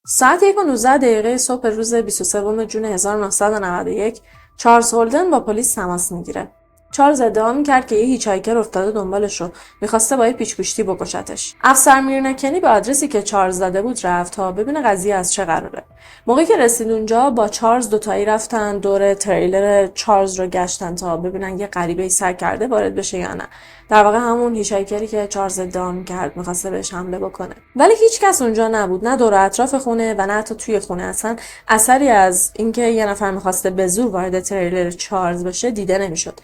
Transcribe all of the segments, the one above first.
ساعت 1:19 صبح روز 23 جون 1991 چارلز هولدن با پلیس تماس میگیره. چارلز ادعا میکرد که یه هیچهایکر افتاده دنبالش رو میخواسته با یه پیچ‌گوشتی بکشتش. افسر میرنکنی به آدرسی که چارلز داده بود رفت تا ببینه قضیه از چه قراره. موقعی که رسید اونجا با چارلز دوتایی رفتن دور تریلر چارلز رو گشتن تا ببینن یه غریبه‌ای سر کرده وارد بشه یا نه. در واقع همون هیچهایکری که چارلز ادعا میکرد میخواسته بهش حمله بکنه. ولی هیچ کس اونجا نبود، نه دور اطراف خونه و نه حتی توی خونه. اصلا اثری از اینکه یه نفر میخواسته به زور وارد تریلر چارلز بشه دیده نمیشد.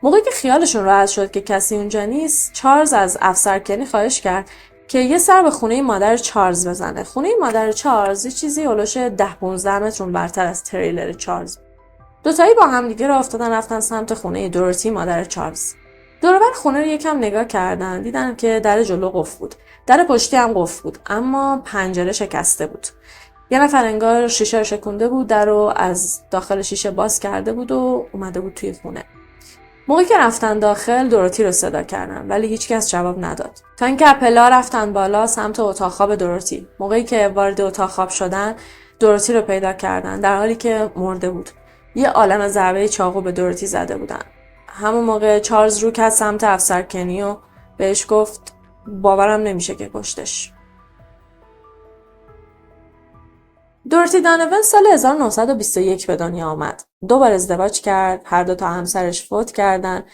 موقعی که خیالشون راحت شد که کسی اونجا نیست، چارلز از افسر کنی خواهش کرد که یه سر به خونه مادر چارلز بزنه. خونه مادر چارلز یه چیزی هولوش 10-15 متر برتر از تریلر چارلز. دوتایی با هم دیگه راه افتادن رفتن سمت خونه دورتی مادر چارلز. دور و بر خونه رو یکم نگاه کردن، دیدن که در جلو قفل بود. در پشتی هم قفل بود، اما پنجره شکسته بود. یه نفر انگار شیشه رو شکونده بود، در رو از داخل شیشه باز کرده بود و اومده بود توی خونه. موقعی که رفتن داخل دوروتی رو صدا کردن ولی هیچکس جواب نداد. تا اینکه اپلا رفتن بالا سمت اتاق خواب دوروتی. موقعی که وارد اتاق خواب شدن دوروتی رو پیدا کردن در حالی که مرده بود. یه عالمه ضربه چاقو به دوروتی زده بودن. همون موقع چارلز رو کرد سمت افسر کنی و بهش گفت باورم نمیشه که کشتش. دورتی دانون سال 1921 به دنیا آمد. 2 بار ازدواج کرد، هر دو تا همسرش فوت کردن.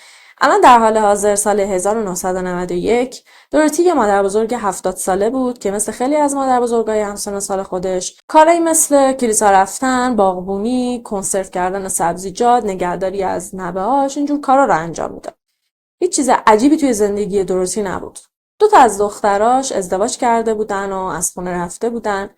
الان در حال حاضر سال 1991 دورتی یه مادر بزرگ 70 ساله بود که مثل خیلی از مادر بزرگای همسن سال خودش کارایی مثل کلیسا رفتن، باغبونی، کنسرو کردن سبزیجات، نگهداری از نوه‌هاش اینجور کارا رو انجام میداد. هیچ چیز عجیبی توی زندگی دورتی نبود. 2 تا از دختراش ازدواج کرده بودن و از خونه رفته بودن.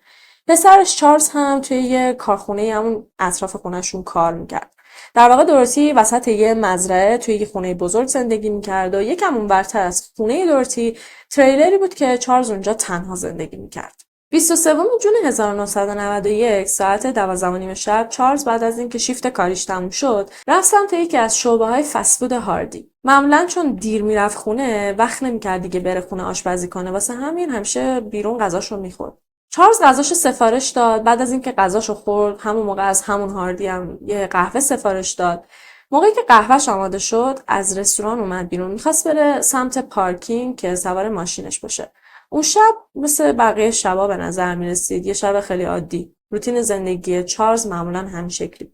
پسرش چارلز هم توی یه کارخونه همون اطراف خونهشون کار میکرد. در واقع دورتی وسط یه مزرعه توی یه خونه بزرگ زندگی میکرد و یکم اونورتر از خونه دورتی تریلری بود که چارلز اونجا تنها زندگی میکرد. 23 جون 1991 ساعت 12:30 شب چارلز بعد از اینکه شیفت کاریش تموم شد رفت سمت یکی از شعبه‌های فست‌فود هاردی. معمولاً چون دیر میرفت خونه وقت نمی‌کرد دیگه بره خونه آشپزی کنه، واسه همین همیشه بیرون غذاشو می‌خورد. چارلز غذاشو سفارش داد. بعد از اینکه غذاشو خورد همون موقع از همون هاردی هم یه قهوه سفارش داد. موقعی که قهوهش آماده شد از رستوران اومد بیرون، میخواست بره سمت پارکینگ که سوار ماشینش بشه. اون شب مثل بقیه شبا به نظر میرسید یه شب خیلی عادی. روتین زندگی چارلز معمولا همین شکلی.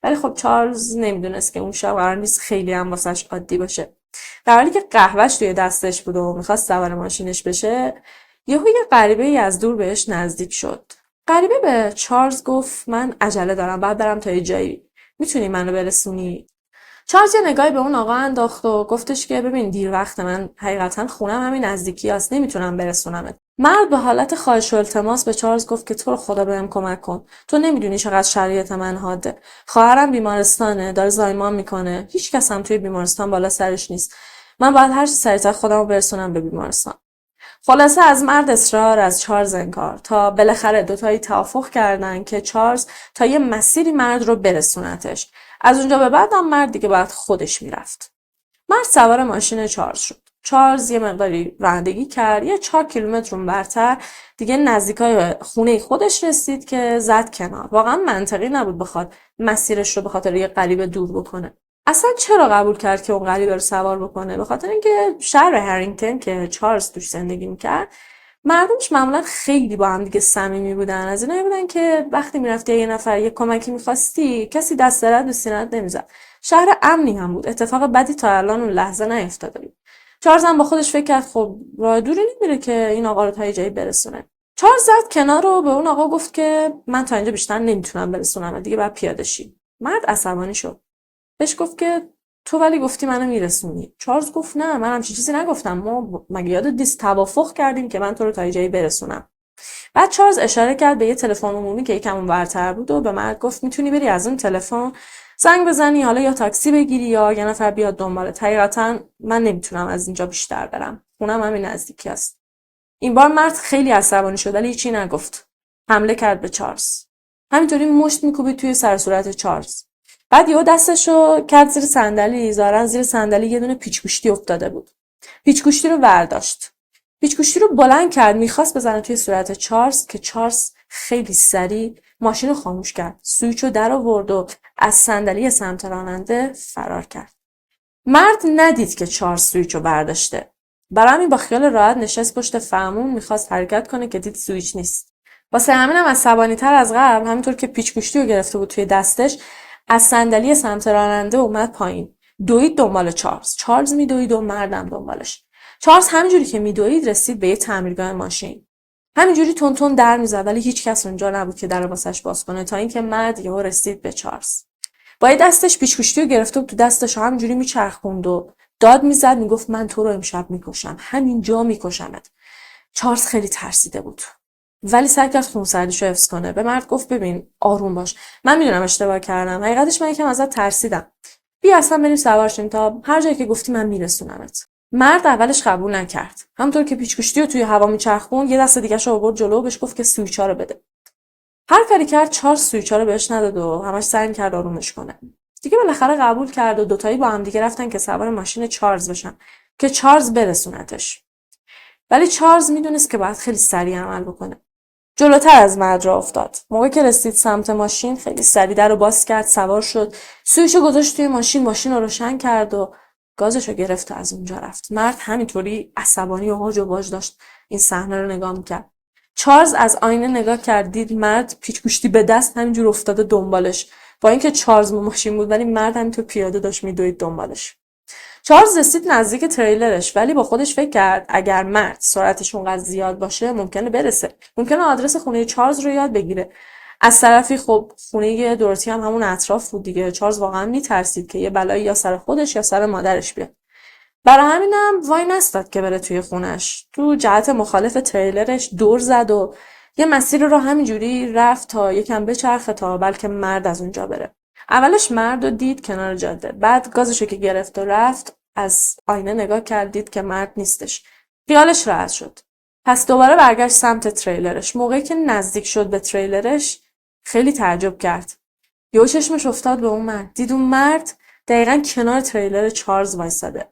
ولی خب چارلز نمیدونست که اون شب قرار نیست خیلی هم واسش عادی باشه. در حالی که قهوهش توی دستش بود و میخواست سوار ماشینش بشه یهو یه غریبه‌ای از دور بهش نزدیک شد. غریبه به چارلز گفت من عجله دارم، باید برم تا یه جایی. میتونی منو برسونی؟ چارلز یه نگاهی به اون آقا انداخت و گفتش که ببین دیر وقت، من حقیقتا خونم همین نزدیکی است، نمیتونم برسونمت. مرد به حالت خواهش و التماس به چارلز گفت که تو رو خدا بهم کمک کن. تو نمیدونی چقدر شرایط من حاده. خواهرم بیمارستانه، داره زایمان میکنه. هیچ کس هم توی بیمارستان بالا سرش نیست. من باید هر چه سریعتر خودم رو برسونم به بیمارستان. خلاصه از مرد اصرار، از چارلز انکار، تا بالاخره دوتایی توافق کردن که چارلز تا یه مسیری مرد رو برسونتش. از اونجا به بعد هم مرد دیگه باید خودش میرفت. مرد سوار ماشین چارلز شد. چارلز یه مقداری رانندگی کرد. یه 4 کیلومتر برتر دیگه نزدیکای خونه خودش رسید که زد کنار. واقعا منطقی نبود بخواد مسیرش رو به خاطر یه غریبه دور بکنه. اصلا چرا قبول کرد که اون غریبه رو سوار بکنه؟ به خاطر اینکه شهر هرینگتون که چارلز توش زندگی میکرد مردمش معمولا خیلی با هم دیگه صمیمی بودن. از اینایی بودن که وقتی میرفتی یه نفر یه کمکی میخواستی کسی دست رد به سینه‌ت نمیزد. شهر امنی هم بود. اتفاق بدی تا الان اون لحظه نیفتاده بود. چارلز هم با خودش فکر کرد خب راه دوری نمیره که این آقا رو تا یه جایی برسونه. چارلز زد کنار رو به اون آقا گفت که من تا اینجا بیشتر نمیتونم برسونم، دیگه بعد پیاده شی. مرد عصبانی شد. بهش گفت که تو ولی گفتی منو میرسونی. چارلز گفت نه، من همچین چیزی نگفتم. ما مگه یادت نیست توافق کردیم که من تو رو تا جایی برسونم. بعد چارلز اشاره کرد به یه تلفن عمومی که یکم اونورتر بود و به مرد گفت میتونی بری از اون تلفن زنگ بزنی، حالا یا تاکسی بگیری یا یه نفر بیاد دنبالت. حقیقتا من نمیتونم از اینجا بیشتر برم. خونم همین نزدیکی است. این بار مرد خیلی عصبانی شد ولی هیچی نگفت. حمله کرد به چارلز. همینطوری مشت میکوبید توی سر صورت چارلز. بعد یهو دستشو کرد زیر صندلی. ظاهرا زیر صندلی یه دونه پیچ‌گوشتی افتاده بود. پیچ‌گوشتی رو برداشت. پیچ‌گوشتی رو بلند کرد، میخواست بزنه توی صورت چارلز که چارلز خیلی سریع ماشین رو خاموش کرد، سویچ رو در آورد و از صندلی سمت راننده فرار کرد. مرد ندید که چارلز سویچ رو برداشته. برای همین با خیال راحت نشست پشت فرمون، میخواست حرکت کنه که دید سویچ نیست. واسه همینم عصبانی‌تر از قبل، همینطور که پیچ گوشتی رو گرفته بود توی دستش، از صندلی سمت راننده اومد پایین. دوید دنبال چارلز میدوید و مردم دنبالش. چارلز همینجوری که میدوید رسید به یه تعمیرگاه ماشین. همینجوری تون در میزد ولی هیچ کس اونجا نبود که درو واسش باز کنه تا اینکه مرد یهو رسید به چارلز. با یه دستش پیچ‌گوشتی رو گرفته بود تو دستش، همینجوری میچرخوند و داد میزد، میگفت من تو رو امشب میکشم، همینجا میکشمت. چارلز خیلی ترسیده بود ولی سعی کرد خونسردیش رو حفظ کنه. به مرد گفت ببین آروم باش، من میدونم اشتباه کردم، حقیقتش من یکم ازت ترسیدم، بیا اصلا بریم سوار شیم تا هر جایی که گفتی من میرسونمت. مرد اولش قبول نکرد، همونطور که پیچ‌گوشتی رو توی هوا میچرخوند یه دست دیگه‌شو آورد جلو و بهش گفت که سویچا رو بده. هر کاری کرد چارلز سویچا رو بهش نداد و همش سعی کرد آرومش کنه. دیگه بالاخره قبول کرد و دوتایی با هم دیگه رفتن که سوار ماشین چارلز بشن که چارلز برسونتش. ولی چارلز میدونست که باید خیلی سریع عمل بکنه. جلوتر از مرد راه افتاد. موقعی که رسید سمت ماشین خیلی سریع در رو باز کرد، سوار شد، سویچو گذاشت توی ماشین رو روشن کرد و گازشو گرفت و از اونجا رفت. مرد همینطوری عصبانی و هاج و واج داشت این صحنه رو نگاه میکرد. چارلز از آینه نگاه کرد، دید مرد پیچ‌گوشتی به دست همینجور افتاده دنبالش. با اینکه چارلز ماشین بود ولی مرد همینطور پیاده داشت میدوید دنبالش. چارلز رسید نزدیک تریلرش ولی با خودش فکر کرد اگر مرد سرعتش اونقدر زیاد باشه ممکنه برسه. ممکنه آدرس خونه چارلز رو یاد بگیره. از طرفی خب خونه دورتی هم همون اطراف بود دیگه. چارلز واقعا میترسید که یه بلایی یا سر خودش یا سر مادرش بیاد. برای همینم وای نستاد که بره توی خونش. تو جهت مخالف تریلرش دور زد و یه مسیر رو همینجوری رفت تا یکم بچرخه تا بلکه مرد از اونجا بره. اولش مرد رو دید کنار جاده، بعد گازشو که گرفت و رفت از آینه نگاه کرد، دید که مرد نیستش. خیالش راحت شد. پس دوباره برگشت سمت تریلرش. موقعی که نزدیک شد به تریلرش خیلی تعجب کرد. یهو چشمش افتاد به اون مرد. دید اون مرد دقیقاً کنار تریلر چارلز وایساده.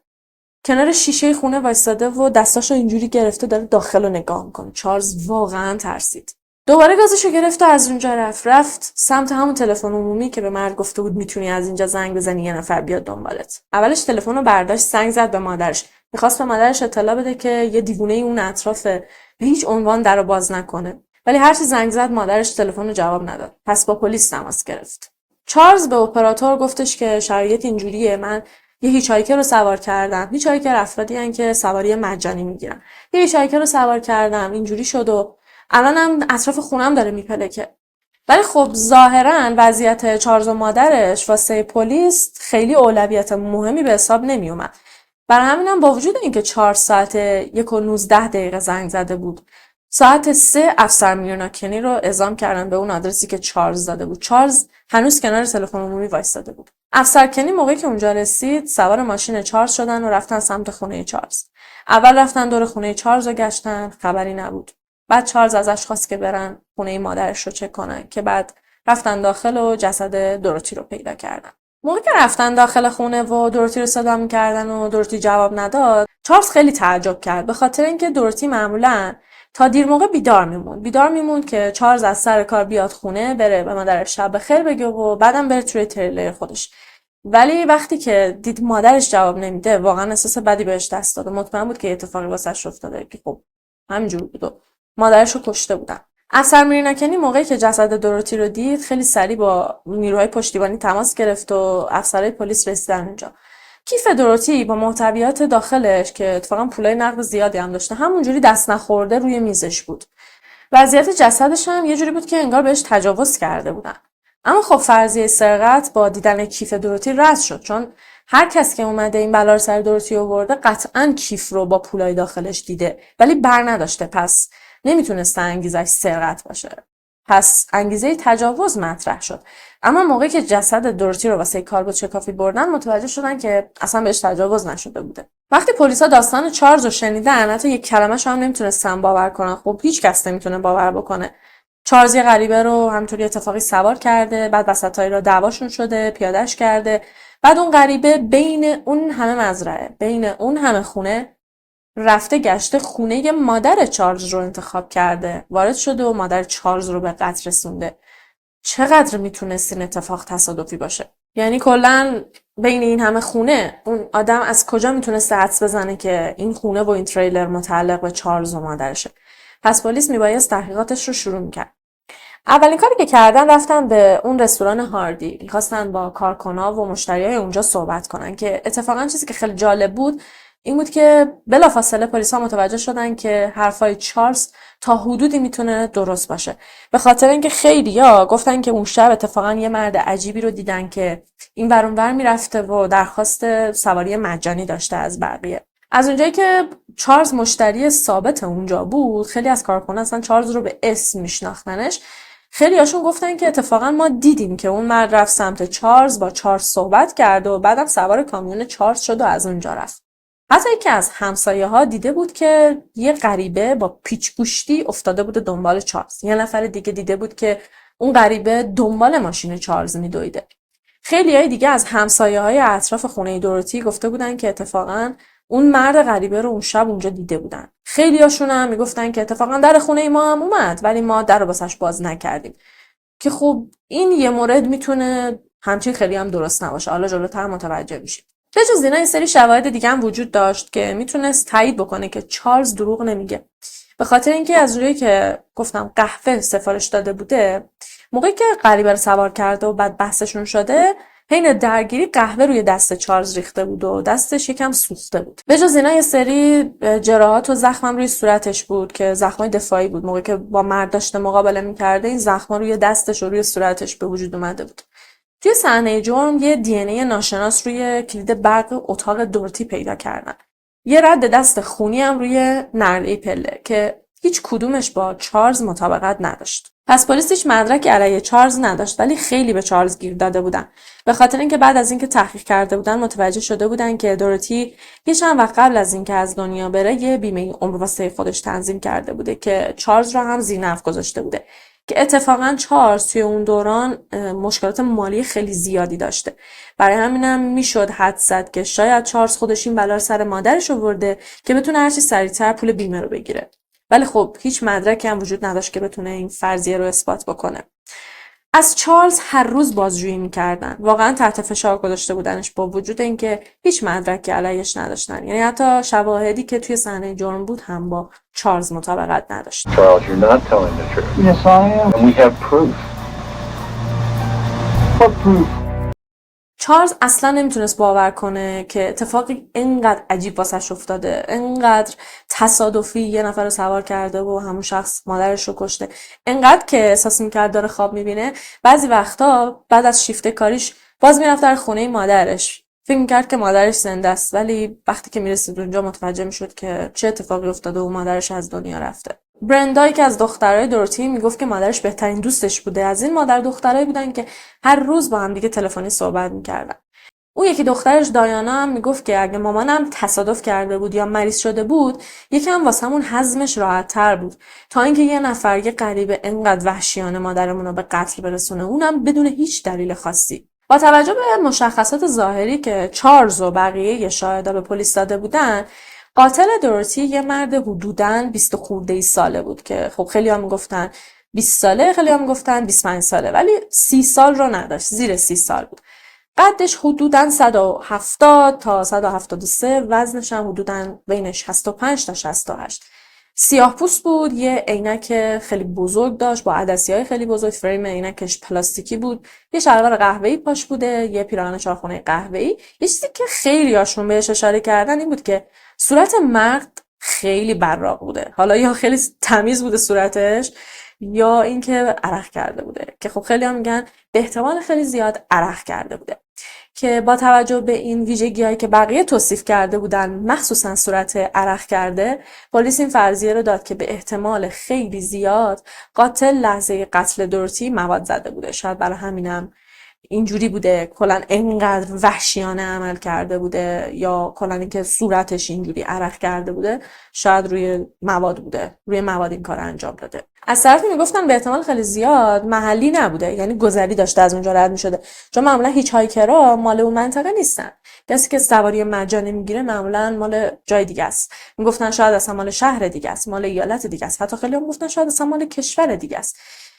کنار شیشه خونه وایساده و دستاشو اینجوری گرفته داره داخل رو نگاه میکنه. چارلز واقعا ترسید. دوباره گازشو گرفت و از اونجا رفت سمت همون تلفن عمومی که به مرد گفته بود میتونی از اینجا زنگ بزنی یه نفر بیاد دنبالت. اولش تلفن رو برداشت، زنگ زد به مادرش. میخواست به مادرش اطلاع بده که یه دیوونه اون اطرافه، به هیچ عنوان درو باز نکنه. ولی هر چی زنگ زد مادرش تلفن رو جواب نداد. پس با پلیس تماس گرفت. چارلز به اپراتور گفتش که شرایط اینجوریه، من یه هیچ‌هایکر رو سوار کردم. هیچ‌هایکر افرادی هستن که سواری مجانی میگیرن. یه هیچ‌هایکر رو سوار کردم، اینجوری شد و الانم اطراف خونم داره میپلکه. ولی خب ظاهرا وضعیت چارلز و مادرش واسه پلیس خیلی اولویت مهمی به حساب نمی اومد. برای همینم با وجود اینکه 4 ساعت 1:19 زنگ زده بود، ساعت 3 افسر میرنا کنی رو اعزام کردن به اون آدرسی که چارلز داده بود. چارلز هنوز کنار تلفن عمومی وایساده بود. افسر کنی موقعی که اونجا رسید سوار ماشین چارلز شدن و رفتن سمت خونه چارلز. اول رفتن دور خونه چارلز رو گشتن، خبری نبود. بعد چارلز ازش خواست که برن خونه مادرش رو چک کنن که بعد رفتن داخل و جسد دوروتی رو پیدا کردن. موقعی که رفتن داخل خونه و دوروتی رو صدا می‌کردن و دوروتی جواب نداد، چارلز خیلی تعجب کرد، به خاطر اینکه دوروتی معمولاً تا دیر موقع بیدار میموند که چارلز از سر کار بیاد خونه، بره به مادرش شب بخیر بگه و بعدم بره توی تریلر خودش. ولی وقتی که دید مادرش جواب نمیده واقعا احساس بدی بهش دست داد و مطمئن بود که اتفاقی واسش افتاده که خب همینجور بود و مادرش رو کشته بودن. افسر میرناکنی موقعی که جسد دوروتی رو دید خیلی سریع با نیروهای پشتیبانی تماس گرفت و افسرهای پلیس رسیدن اونجا. کیف دوروتی با محتویات داخلش که اتفاقا پولای نقد زیادی هم داشته همونجوری دست نخورده روی میزش بود. وضعیت جسدش هم یه جوری بود که انگار بهش تجاوز کرده بودن. اما خب فرضیه سرقت با دیدن کیف دوروتی رد شد، چون هر کس که اومده این بلا رو سر دوروتی آورده قطعاً کیف رو با پولای داخلش دیده ولی بر نداشته، پس نمیتونسته انگیزش سرقت باشه. پس انگیزه تجاوز مطرح شد. اما موقعی که جسد دوروتی رو واسه کالبد شکافی بردن متوجه شدن که اصلا بهش تجاوز نشده بوده. وقتی پلیسا داستان چارلز رو شنیدن حتی یک کلمه‌شو هم نمیتونستن باور کنن. خب هیچ کس نمیتونه باور بکنه. چارلز یه غریبه رو همینطوری اتفاقی سوار کرده، بعد وسطای را دعواشون شده، پیادهش کرده. بعد اون غریبه بین اون همه مزرعه، بین اون همه خونه رفته گشته خونه مادر چارلز رو انتخاب کرده، وارد شده و مادر چارلز رو به قتل رسونده. چقدر میتونست این اتفاق تصادفی باشه؟ یعنی کلا بین این همه خونه اون آدم از کجا میتونسته حدس بزنه که این خونه و این تریلر متعلق به چارلز و مادرشه؟ پس پلیس میبایست تحقیقاتش رو شروع میکرد. اولین کاری که کردن رفتن به اون رستوران هاردی، میخواستن با کارکنان و مشتریای اونجا صحبت کنن که اتفاقا چیزی که خیلی جالب بود این بود که بلافاصله پلیسا متوجه شدن که حرفای چارلز تا حدودی میتونه درست باشه، به خاطر اینکه خیلیا گفتن که اون شب اتفاقا یه مرد عجیبی رو دیدن که این ور اون ور میرفته و درخواست سواری مجانی داشته از بقیه. از اونجایی که چارلز مشتری ثابت اونجا بود، خیلی از کارکنان اصلا چارلز رو به اسم میشناختنش. خیلی هاشون گفتن که اتفاقا ما دیدیم که اون مرد رفت سمت چارلز، با چارلز صحبت کرد و بعدم سوار کامیون چارلز شد و از اونجا رفت. حتی یکی از همسایه ها دیده بود که یه غریبه با پیچ گوشتی افتاده بود دنبال چارلز. یه نفر دیگه دیده بود که اون غریبه دنبال ماشین چارلز میدویده. خیلی های دیگه از همسایه های اطراف خونه دوروتی گفته بودن که اتفاقا اون مرد غریبه رو اون شب اونجا دیده بودن. خیلی هاشون هم میگفتن که اتفاقا در خونه ما هم اومد ولی ما در رو واسش باز نکردیم. که خب این یه مورد میتونه همچین خیلی هم درست نباشه. حالا جلوتر متوجه میشیم. به جز اینا یه سری شواهد دیگه هم وجود داشت که میتونست تایید بکنه که چارلز دروغ نمیگه. به خاطر اینکه از روی که گفتم قهوه سفارش داده بوده، موقعی که غریبه رو سوار کرده و بعد بحثشون شده، حین درگیری قهوه روی دست چارلز ریخته بود و دستش یکم سوخته بود. به جز اینا یه سری جراحات و زخم روی صورتش بود که زخمای دفاعی بود. موقعی که با مرد داشته مقابله می‌کرده این زخما روی دستش و روی صورتش به وجود اومده بود. توی صحنه جرم یه دی ان ای ناشناس روی کلید برق اتاق دورتی پیدا کردن. یه رد دست خونی هم روی نرده پله که هیچ کدومش با چارلز مطابقت نداشت. پس پلیس هیچ مدرکی علیه چارلز نداشت، ولی خیلی به چارلز گیر داده بودن. به خاطر اینکه بعد از اینکه تحقیق کرده بودن متوجه شده بودن که دوروتی یه چند وقت قبل از اینکه از دنیا بره یه بیمه عمر واسه خودش تنظیم کرده بوده که چارلز رو هم زیر نفع گذاشته بوده. که اتفاقا چارلز توی اون دوران مشکلات مالی خیلی زیادی داشته. برای همینم میشد حدس زد که شاید چارلز خودش این بلا رو سر مادرش آورده که بتونه هرچی سریعتر پول بیمه رو بگیره. ولی خب هیچ مدرکی هم وجود نداشت که بتونه این فرضیه رو اثبات بکنه. از چارلز هر روز بازجویی میکردن. واقعا تحت فشار گذاشته بودنش با وجود اینکه هیچ مدرکی علیش نداشتن. یعنی حتی شواهدی که توی صحنه جرم بود هم با چارلز مطابقت نداشت. Charles, you're not telling the truth. Yes, I am. And we have proof. What proof? چارلز اصلا نمیتونست باور کنه که اتفاقی اینقدر عجیب واسش افتاده، اینقدر تصادفی یه نفر رو سوار کرده و همون شخص مادرش رو کشته. اینقدر که احساس میکرد داره خواب میبینه. بعضی وقتا بعد از شیفت کاریش باز میرفت در خونه مادرش، فکر میکرد که مادرش زنده است، ولی وقتی که میرسید اونجا متوجه میشد که چه اتفاقی افتاده و مادرش از دنیا رفته. برندا که از دخترای دوروتی میگفت که مادرش بهترین دوستش بوده. از این مادر دخترایی بودن که هر روز با هم دیگه تلفنی صحبت میکردن. اون یکی دخترش دایانا هم میگفت که اگه مامانم تصادف کرده بود یا مریض شده بود یکم واسمون هضمش راحت تر بود تا اینکه یه نفر یه غریبه انقدر وحشیانه مادرمون رو به قتل برسونه، اونم بدون هیچ دلیل خاصی. با توجه به مشخصات ظاهری که چارلز و بقیه شاهدا به پلیس داده بودن، قاتل دوروتی یه مرد حدوداً 20 خورده ساله بود که خب خیلی هم میگفتن 20 ساله، خیلی هم میگفتن 25 ساله، ولی 30 سال رو نداشت، زیر 30 سال بود. قدش حدوداً 170 تا 173، وزنش هم حدوداً بین 65 تا 68. سیاه پوست بود، یه عینک خیلی بزرگ داشت با عدسی‌های خیلی بزرگ، فریم عینکش پلاستیکی بود، یه شلوار قهوه‌ای پاش بوده، یه پیراهن چارخونه قهوه‌ای. یه چیزی که خیلی هاشون بهش اشاره کردن این بود که صورت مرد خیلی براق بوده. حالا یا خیلی تمیز بوده صورتش یا اینکه عرق کرده بوده، که خب خیلی هم میگن به احتمال خیلی زیاد عرق کرده بوده. که با توجه به این ویژگی‌هایی که بقیه توصیف کرده بودن، مخصوصا صورت عرق کرده، پلیس این فرضیه رو داد که به احتمال خیلی زیاد قاتل لحظه قتل دوروتی مواد زده بوده. شاید برای همینم اینجوری بوده، کلا انقدر وحشیانه عمل کرده بوده، یا کلا اینکه صورتش اینجوری عرق کرده بوده، شاید روی مواد بوده، روی مواد این کار انجام داده. از طرفی میگفتن به احتمال خیلی زیاد محلی نبوده، یعنی گذری داشته از اونجا رد میشده، چون معمولا هیچ هایکرها مال اون منطقه نیستن. کسی که سواری مجانی میگیره معمولا مال جای دیگه است. میگفتن شاید اصلا مال شهر دیگه است، مال ایالت دیگه است، حتی خیلی هم گفتن شاید اصلا مال کشور دیگه است.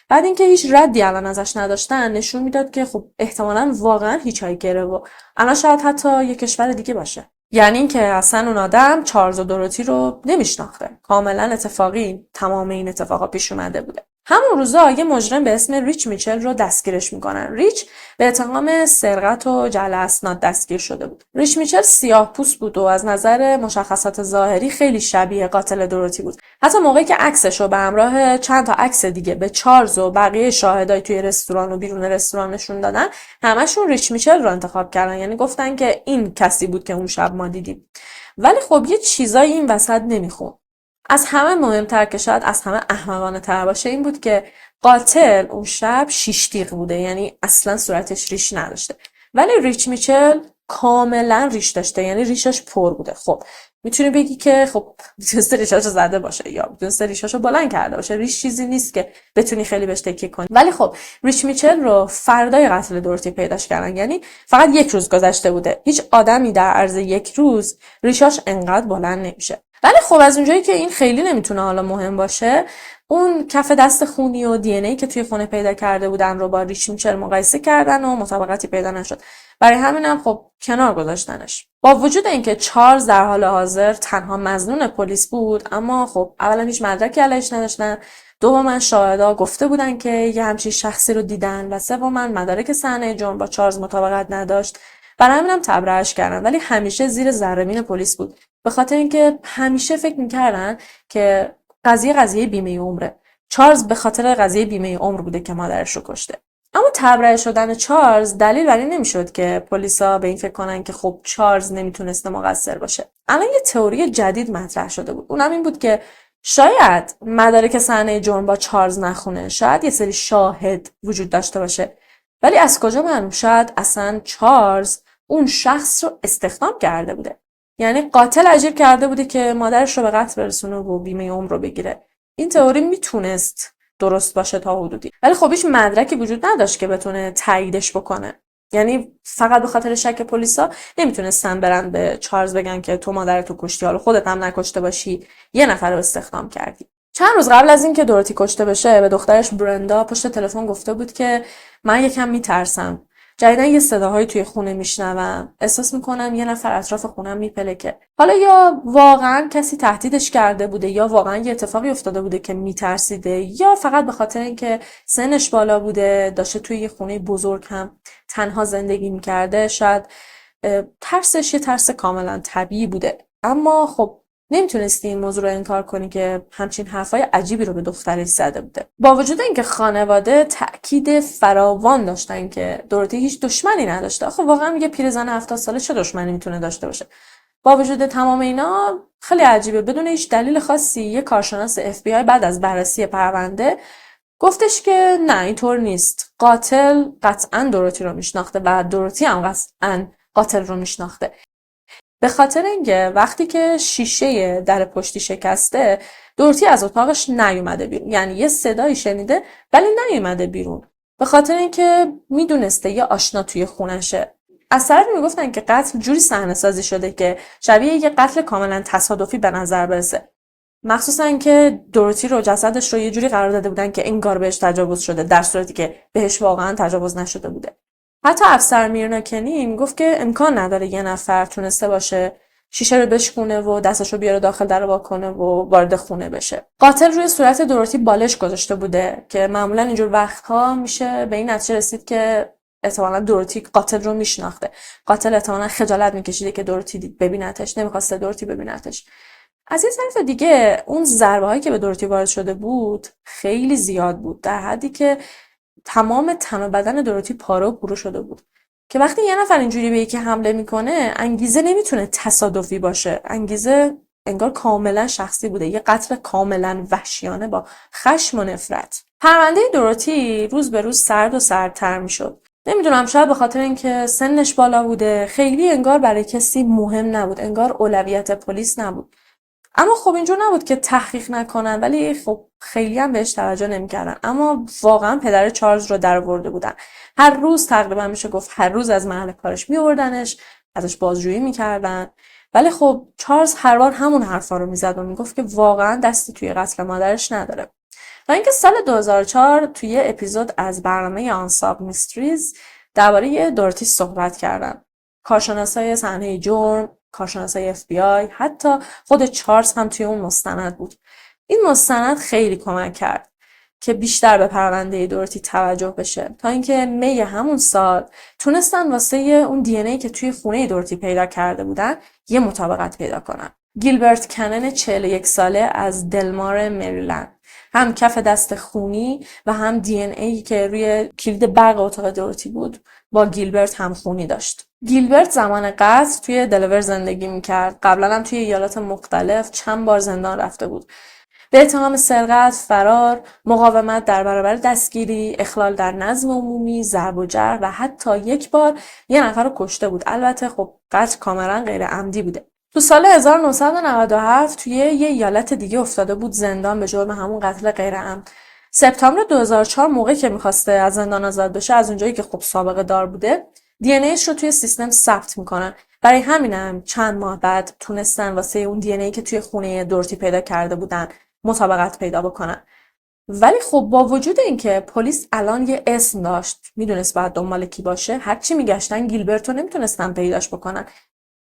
بعد اینکه هیچ ردی الان ازش نداشتن، نشون میداد که خب احتمالاً واقعا هیچ هایکره و الان شاید حتی یه کشور دیگه باشه. یعنی اینکه اصلا اون آدم چارلز و دوروتی رو نمیشناخته. کاملا اتفاقی تمام این اتفاقا پیش اومده بوده. همون روزا یه مجرم به اسم ریچ میچل رو دستگیرش میکنن. ریچ به اتهام سرقت و جعل اسناد دستگیر شده بود. ریچ میچل سیاه‌پوست بود و از نظر مشخصات ظاهری خیلی شبیه قاتل دوروتی بود. حتی موقعی که عکسش رو به همراه چند تا عکس دیگه به چارلز و بقیه شاهدای توی رستوران و بیرون رستوران نشون دادن، همشون ریچ میچل رو انتخاب کردن. یعنی گفتن که این کسی بود که اون شب ما دیدیم. ولی خب یه چیزایی این وسط نمیخون. از همه مهمتر که شاید از همه احمقانه تر باشه این بود که قاتل اون شب 6 تیغ بوده، یعنی اصلا صورتش ریش نداشته، ولی ریچ میچل کاملا ریش داشته، یعنی ریشش پر بوده. خب میتونی بگی که خب میتونسته ریشاشو زده باشه یا میتونسته ریشاشو بلند کرده باشه، ریش چیزی نیست که بتونی خیلی بهش تکیه کنی. ولی خب ریچ میچل رو فردای قتل دورتی پیداش کردن، یعنی فقط 1 روز گذشته بوده. هیچ آدمی در عرض 1 روز ریشاش انقدر بلند نمیشه. ولی خب از اونجایی که این خیلی نمیتونه حالا مهم باشه، اون کف دست خونی و دی ان ای که توی خونه پیدا کرده بودن رو با ریچ میچل مقایسه کردن و مطابقتی پیدا نشد. برای همینم خب کنار گذاشتنش. با وجود اینکه چارلز در حال حاضر تنها مظنون پلیس بود، اما خب اولا هیچ مدرکی علیهش نداشتن، دوما شاهدا گفته بودن که یه همچین شخصی رو دیدن، و سوما مدارک صحنه جرم با چارلز مطابقت نداشت. برای همینم تبرئه‌اش کردن، ولی همیشه زیر ذره‌بین پلیس بود، به خاطر اینکه همیشه فکر می‌کردن که قضیه بیمه عمره. چارلز به خاطر قضیه بیمه عمر بوده که مادرش رو کشته. اما تبرئه شدن چارلز دلیل بر این نمیشد که پلیسا به این فکر کنن که خب چارلز نمیتونسته مقصر باشه. الان یه تئوری جدید مطرح شده بود. اونم این بود که شاید مدارک صحنه جرم با چارلز نخونه، شاید یه سری شاهد وجود داشته باشه، ولی از کجا معلوم؟ شاید اصلا چارلز اون شخص رو استخدام کرده بوده، یعنی قاتل اجیر کرده بوده که مادرش رو به قتل برسونه و بیمه عمر رو بگیره. این تئوری میتونست درست باشه تا حدودی، ولی خب هیچ مدرکی وجود نداشت که بتونه تاییدش بکنه. یعنی فقط به خاطر شک پلیسا نمیتونستن برن به چارلز بگن که تو مادرتو کشتی، حالا خودت هم نکشته باشی، یه نفر رو استخدام کردی. چند روز قبل از اینکه دوروتی کشته بشه به دخترش برندا پشت تلفن گفته بود که من یکم میترسم. جدیدن یه صداهایی توی خونه میشنوم، احساس میکنم یه نفر اطراف خونم میپلکه. حالا یا واقعا کسی تهدیدش کرده بوده، یا واقعا یه اتفاقی افتاده بوده که میترسیده، یا فقط به خاطر اینکه سنش بالا بوده، داشته توی یه خونه بزرگ هم تنها زندگی میکرده، شاید ترسش یه ترس کاملا طبیعی بوده. اما خب نمیتونستی این موضوع رو انکار کنی که همچین حرفای عجیبی رو به دخترش زده بوده. با وجود اینکه خانواده تأکید فراوان داشتن که دوروتی هیچ دشمنی نداشته. آخه واقعا یه پیرزن 70 ساله چه دشمنی میتونه داشته باشه؟ با وجود تمام اینا خیلی عجیبه، بدون هیچ دلیل خاصی یه کارشناس FBI بعد از بررسی پرونده گفتش که نه اینطور نیست. قاتل قطعاً دوروتی رو میشناخته و دوروتی هم قطعاً قاتل رو میشناخته. به خاطر اینکه وقتی که شیشه در پشتی شکسته، دوروتی از اتاقش نیومده بیرون، یعنی یه صدایی شنیده ولی نیومده بیرون، به خاطر اینکه میدونسته یه آشنا توی خونشه. از طرفی میگفتن که قتل جوری صحنه سازی شده که شبیه یه قتل کاملا تصادفی به نظر برسه، مخصوصا اینکه دوروتی رو جسدش رو یه جوری قرار داده بودن که انگار بهش تجاوز شده، در صورتی که بهش واقعا تجاوز نشده بوده. حتی افسر میرنا کنی میگفت که امکان نداره یه نفر تونسته باشه شیشه رو بشکونه و دستش رو بیاره داخل در رو وا کنه و وارد خونه بشه. قاتل روی صورت دوروتی بالش گذاشته بوده که معمولا اینجور وقتها میشه به این نتیجه رسید که احتمالاً دوروتی قاتل رو میشناخته. قاتل احتمالاً خجالت میکشیده که دوروتی ببینتش، نمیخواسته دوروتی ببینتش. از یه طرف دیگه اون ضربه هایی که به دوروتی وارد شده بود خیلی زیاد بود، در حدی که تمام تن و بدن دوروتی پاره و پوره شده بود، که وقتی یه نفر اینجوری به یکی حمله میکنه انگیزه نمیتونه تصادفی باشه، انگیزه انگار کاملا شخصی بوده، یه قتل کاملا وحشیانه با خشم و نفرت. پرونده دوروتی روز به روز سرد و سردتر میشد. نمیدونم، شاید به خاطر اینکه سنش بالا بوده خیلی انگار برای کسی مهم نبود، انگار اولویت پلیس نبود. اما خب اینجور نبود که تحقیق نکنن، ولی خب خیلی هم بهش توجه نمیکردن. اما واقعا پدر چارلز رو درآورده بودن. هر روز تقریبا میشه گفت هر روز از محل کارش میوردنش، ازش بازجویی میکردن. ولی خب چارلز هر بار همون حرفا رو میزد و میگفت که واقعا دستی توی قتل مادرش نداره. و اینکه سال 2004 توی اپیزود از برنامه آنساب میستریز درباره دورتی صحبت کردن. کارشناسای صحنه جرم، کارشناسای FBI، حتی خود چارلز هم توی اون مستند بود. این مستند خیلی کمک کرد که بیشتر به پرونده دورتی توجه بشه، تا اینکه می همون سال تونستن واسه اون دی ان ای که توی خونه دورتی پیدا کرده بودن یه مطابقت پیدا کنن. گیلبرت کنن 41 ساله از دلمار مریلند هم کف دست خونی و هم دی ان ای که روی کلید برق اتاق دورتی بود با گیلبرت هم خونی داشت. گیلبرت زمان قتل توی دلور زندگی میکرد. قبلا هم توی ایالات مختلف چند بار زندان رفته بود. به اتهام سرقت، فرار، مقاومت در برابر دستگیری، اخلال در نظم عمومی، ضرب و جرح و حتی یک بار یه نفر رو کشته بود. البته خب قتل کاملا غیر عمدی بوده. تو سال 1997 توی یه ایالت دیگه افتاده بود زندان به جرم همون قتل غیر عمد. سپتامبر 2004 موقعی که میخواسته از زندان آزاد بشه، از اونجایی که خب سابقه دار بوده، دی ان ایش رو توی سیستم ثبت میکنن. برای همینم چند ماه بعد تونستن واسه اون دی ان ای که توی خونه دورتی پیدا کرده بودن مطابقت پیدا بکنن. ولی خب با وجود اینکه پلیس الان یه اسم داشت، میدونست باید دنبال کی باشه، هرچی میگشتن گیلبرت رو نمیتونستن پیداش بکنن.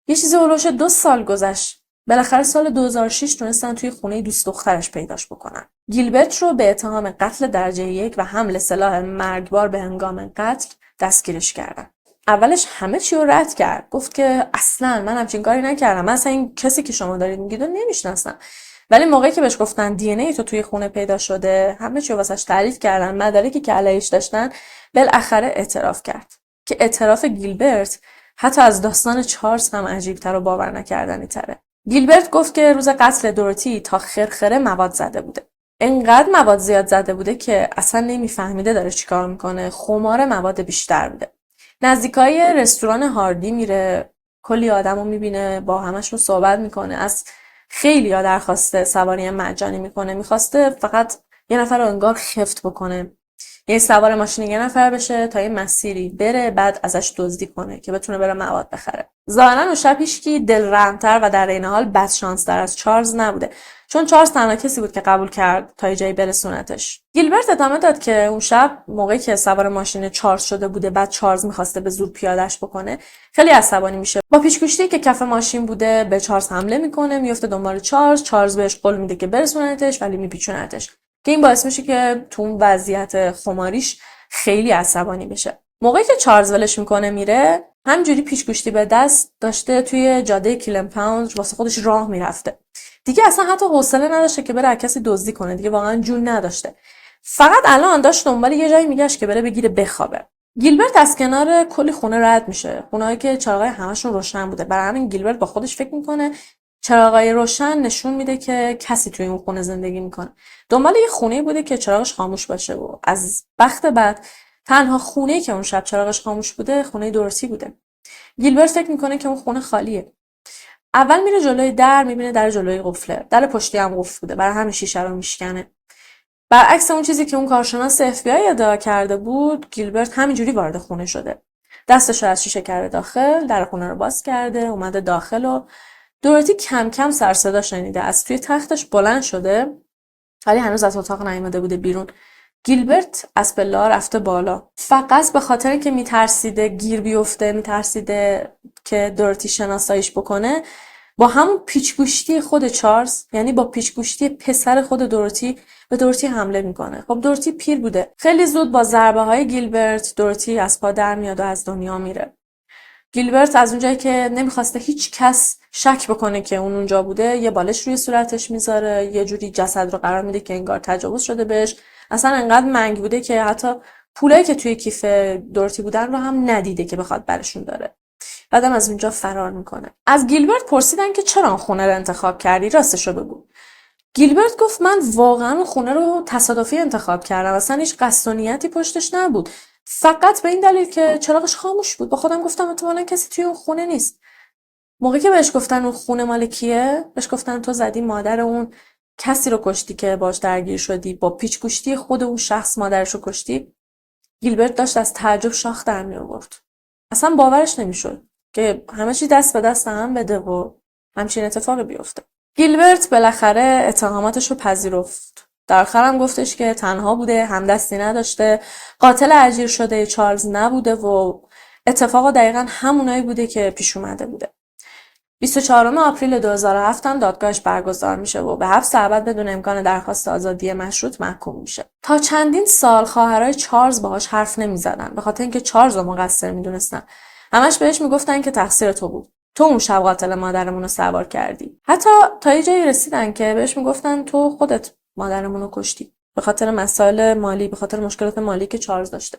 یه چیزی هولوش 2 سال گذشت. بالاخره سال 2006 تونستن توی خونه دوست دخترش پیداش بکنن. گیلبرت رو به اتهام قتل درجه 1 و حمل سلاح مرگبار به هنگام قتل دستگیرش کردن. اولش همه چی رو رد کرد. گفت که اصلا من همچین کاری نکردم. من اصلا این کسی که شما دارید میگید رو نمیشناسم. ولی موقعی که بهش گفتن دی ان ای تو توی خونه پیدا شده، همه چی رو واسش تعریف کردن، مدارکی که علیهش داشتن، بالاخره اعتراف کرد. که اعتراف گیلبرت حتی از داستان چارلز هم عجیب‌تر و باور نکردنی تره. گیلبرت گفت که روز قتل دورتی تا خرخره مواد زده بوده. انقدر مواد زیاد زده بوده که اصلا نمیفهمیده داره چیکار میکنه. خمار مواد بیشتر بوده. نزدیکای رستوران هاردی میره، کلی آدمو میبینه، با همشون صحبت میکنه، از خیلی‌ها درخواست سواری مجانی میکنه. میخواسته فقط یه نفر رو انگار خفت بکنه، یه سوار ماشین یه نفر بشه تا یه مسیری بره، بعد ازش دزدی کنه که بتونه بره مواد بخره. ظاهرا اون شب هیچکی دلرحم‌تر و در این حال بدشانس‌تر از چارلز نبوده، چون چارلز تنها کسی بود که قبول کرد تا جایی برسونتش. گیلبرت ادامه داد که اون شب موقعی که سوار ماشین چارلز شده بوده، بعد چارلز می‌خواسته به زور پیادهش بکنه، خیلی عصبانی میشه. با پیچ‌گوشتی که کف ماشین بوده به چارلز حمله میکنه، میفته دنبال چارلز بهش قول میده که برسونتش ولی میپیچونتش، که این باعث میشه که تو اون وضعیت خماریش خیلی عصبانی بشه. موقعی که چارلز ولش میکنه میره، همجوری پیچ‌گوشتی به دست داشته توی جاده کلمپاوند واسه خودش راه میرفته. دیگه اصلا حتی حوصله نداشته که بره کسی دزدی کنه، دیگه واقعا جون نداشته. فقط الان داشت دنبال یه جایی میگشت که بره بگیره بخوابه. گیلبرت از کنار کلی خونه رد میشه، خونه‌ای که چراغای همشون روشن بوده. برای همین گیلبرت با خودش فکر میکنه چراغای روشن نشون میده که کسی توی اون خونه زندگی میکنه. دنبال یه خونه بوده که چراغش خاموش باشه و از بخت بعد تنها خونه‌ای که اون شب چراغش خاموش بوده خونه دورتی بوده. گیلبرت فکر میکنه که اون خونه خالیه. اول میره جلوی در، میبینه در جلوی قفله، در پشتی هم قفل بوده، برای همین شیشه رو میشکنه. برعکس اون چیزی که اون کارشناس FBI ادعا کرده بود، گیلبرت همینجوری وارد خونه شده. دستش رو از شیشه کرده داخل، در خونه رو باز کرده، اومده داخل و دورتی کم کم سر صدا شنیده. از توی تختش بلند شده، ولی هنوز از اتاق نیامده بوده بیرون. گیلبرت از پله‌ها رفته بالا، فقط به خاطر که میترسیده گیر بیفته، میترسیده که دورتی شناساییش بکنه، با همون پیچ‌گوشتی خود چارلز، یعنی با پیچ‌گوشتی پسر خود دورتی، به دورتی حمله میکنه. خب دورتی پیر بوده. خیلی زود با ضربه های گیلبرت دورتی از پا در میاد و از دنیا میره. گیلبرت از اونجایی که نمیخواسته هیچ کس شک بکنه که اون اونجا بوده، یه بالش روی صورتش میذاره، یه جوری جسد رو قرار میده که انگار تجاوز شده بهش. اصلا انقدر منگ بوده که حتی پولایی که توی کیف دورتی بودن رو هم ندیده که بخواد برشون داره. بعدم از اونجا فرار میکنه. از گیلبرت پرسیدن که چرا اون خونه رو انتخاب کردی، راستشو بگو. گیلبرت گفت من واقعا اون خونه رو تصادفی انتخاب کردم، اصلا هیچ قصد و نیتی پشتش نبود. فقط به این دلیل که چراغش خاموش بود. با خودم گفتم احتمالاً کسی توی اون خونه نیست. موقعی که بهش گفتن اون خونه مال کیه، بهش گفتن تو زدی مادر اون کسی رو کشتی که باش درگیر شدی، با پیچ گوشتی خود اون شخص مادرش رو کشتی. گیلبرت داشت از تعجب شاخ در می آورد. اصلا باورش نمیشد که همه چی دست به دست هم بده و همچین اتفاقی بیفته. گیلبرت بالاخره اتهاماتش رو پذیرفت. در آخر هم گفتش که تنها بوده، همدستی نداشته، قاتل اجیر شده چارلز نبوده و اتفاق دقیقا همونایی بوده که پیش اومده بوده. 24 آپریل 2007 هم دادگاهش برگزار میشه و به حبس ابد بدون امکان درخواست آزادی مشروط محکوم میشه. تا چندین سال خواهرای چارلز باهاش حرف نمیزدن، به خاطر اینکه چارلز رو مقصر میدونستن. همش بهش میگفتن که تقصیر تو بود. تو اون شب قاتل مادرمون رو سوار کردی. حتی تا یه جایی رسیدن که بهش میگفتن تو خودت مادرمون رو کشتی. به خاطر مسائل مالی، به خاطر مشکلات مالی که چارلز داشته.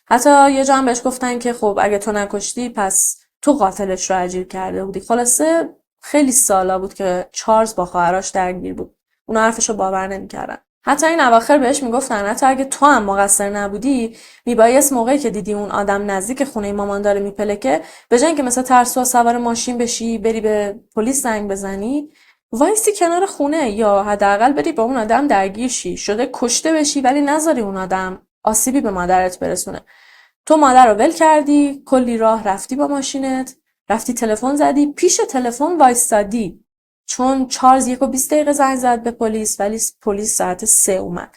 حتی یه جا هم بهش گفتن که خب اگه تو نکشتی پس تو قاتلش رو اجیر کرده بودی. خلاصه خیلی سالا بود که چارلز با خواهرش درگیر بود. اونا حرفشو باور نمی‌کردن. حتی این اواخر بهش میگفتن حتی اگه تو هم مقصر نبودی، میبایست موقعی که دیدی اون آدم نزدیک خونه مامان داره میپلکه، به جای اینکه مثلا ترسو سوار ماشین بشی، بری به پلیس زنگ بزنی، وایسی کنار خونه یا حداقل بری با اون آدم درگیر شی، شده کشته بشی ولی نذاری اون آدم آسیبی به مادرت برسونه. تو مادر رو ول کردی، کلی راه رفتی با ماشینت، رفتی تلفن زدی، پیش تلفن وایستادی، چون چارلز 1:20 زنگ زد به پلیس ولی پلیس ساعت 3 اومد.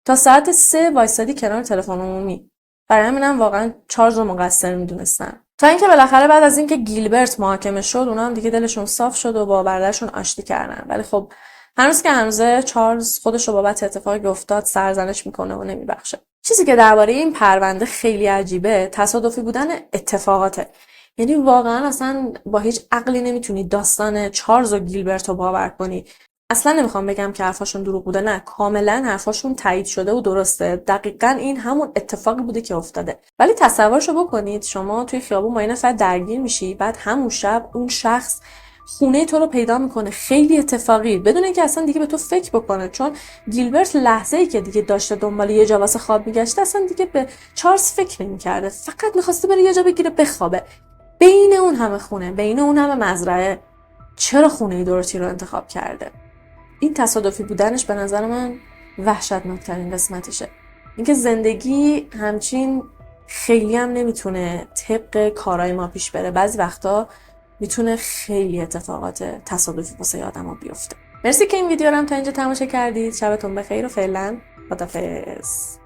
تا ساعت 3 وایستادی کنار تلفن عمومی. برای همینم واقعا چارلز رو مقصر میدونستن. تا اینکه بالاخره بعد از اینکه گیلبرت محاکمه شد، اونا هم دیگه دلشون صاف شد و با برادرشون آشتی کردن. ولی خب هنوز که هنوزه چارلز خودش رو بابت اتفاقی که افتاد سرزنش میکنه و نمیبخشه. چیزی که درباره این پرونده خیلی عجیبه تصادفی بودن اتفاقاته. یعنی واقعا اصلا با هیچ عقلی نمیتونی داستان چارلز و گیلبرت رو باور کنی. اصلا نمیخوام بگم که حرفاشون دروغ بوده، نه، کاملا حرفاشون تایید شده و درسته. دقیقاً این همون اتفاقی بوده که افتاده. ولی تصورشو بکنید شما توی خیابون با این نفر درگیر میشی، بعد همون شب اون شخص خونه تو رو پیدا میکنه، خیلی اتفاقی، بدون اینکه اصلا دیگه به تو فکر بکنه. چون گیلبرت لحظه‌ای که دیگه داشته دنبال یه جا واسه خواب میگشته اصلا دیگه به چارلز فکر نمی‌کرده، فقط می‌خواسته بره یه جا بگیره بخوابه. بین اون همه خونه، بین اون همه مزرعه، چرا خونه دورتی رو انتخاب کرده؟ این تصادفی بودنش به نظر من وحشتناک‌ترین قسمتشه. اینکه زندگی همچین خیلی هم نمیتونه طبق کارهای ما پیش بره. بعضی وقتا میتونه خیلی اتفاقات تصادفی واسه آدم‌ها بیفته. مرسی که این ویدیو رو هم تا اینجا تماشا کردید. شبتون بخیر و فعلا خدافظ.